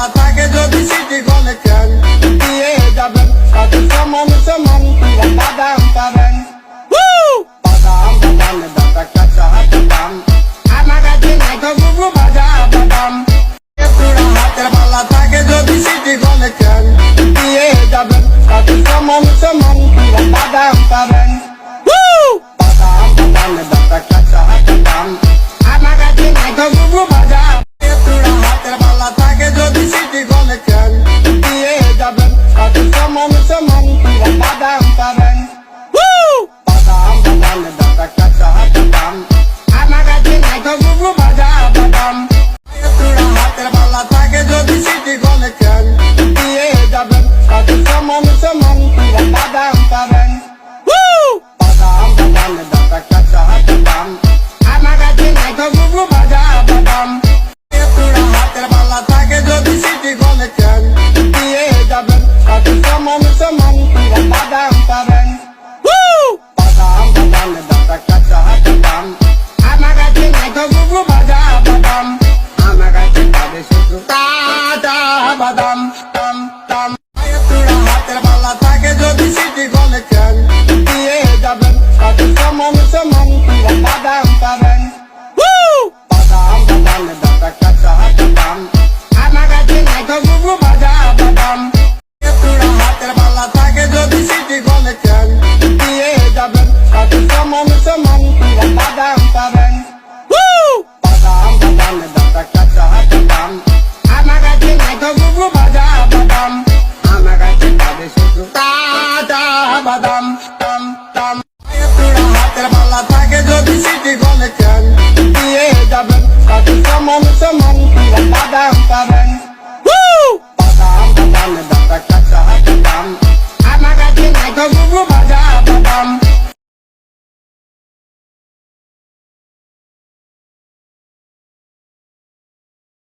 বালা থাকে যদি সিটি গলে কেন দিয়ে যাবেন তাতে সমান সমান পুরা বাদাম পাবেন বাদাম বাদামে দাদা কাঁচা বাদাম আমার কাছে নাই তো বুবু ভাজা বাদাম পুরা হাতের বালা থাকে যদি সিটি গলে কেন দিয়ে যাবেন তাতে সমান সমান পুরা বাদাম পাবেন বাদাম বাদামে দাদা কাঁচা বাদাম আমার কাছে নাই তো বুবু ভাজা পুরা হাতের বালা থাকে যদি সিটি গলে কেন দিয়ে যাবেন তাতে সমান সমান পুরা বাদাম পাবেন বাদাম বাদামে দাদা কাঁচা বাদাম আমার কাছে নাই তো বুবু ভাজা বাদাম পুরা হাতের বালা থাকে যদি সিটি গলে কেন দিয়ে যাবেন তাতে সমান সমান পুরা বাদাম পাবেন বাদাম বাদামে দাদা কাঁচা বাদাম আমার কাছে নাই তো বুবু ভাজা বাদাম পুরা হাতের বালা থাকে যদি সিটি গলে কেন দিয়ে যাবেন তাতে সমান সমান পুরা বাদাম পাবেন বাদাম বাদামে দাদা কাঁচা বাদাম আমার কাছে নাই তো বুবু ভাজা বাদাম আমার কাছে পাবে শুধু কাঁচা বাদাম টাম টাম পুরা হাতের বালা থাকে যদি সিটি গলে কেন দিয়ে যাবেন তাতে সমান সমান পুরা বাদাম পাবেন বাদাম বাদামে দাদা কাঁচা বাদাম আমার কাছে নাই তো বুবু ভাজা বাদাম পুরা হাতের বালা থাকে যদি সিটি গলে কেন দিয়ে যাবেন তাতে সমান সমান পুরা বাদাম পাবেন বাদাম বাদামে দাদা কাঁচা বাদাম আমার কাছে নাই তো বুবু ভাজা বাদাম আমার কাছে পাবে শুধু কাঁচা বাদাম টাম টাম পুরা হাতের বালা থাকে যদি সিটি গলে কেন দিয়ে যাবেন তাতে সমান সমান পুরা বাদাম পাবেন বাদাম বাদামে দাদা কাঁচা বাদাম আমার কাছে নাই তো বুবু ভাজা বাদাম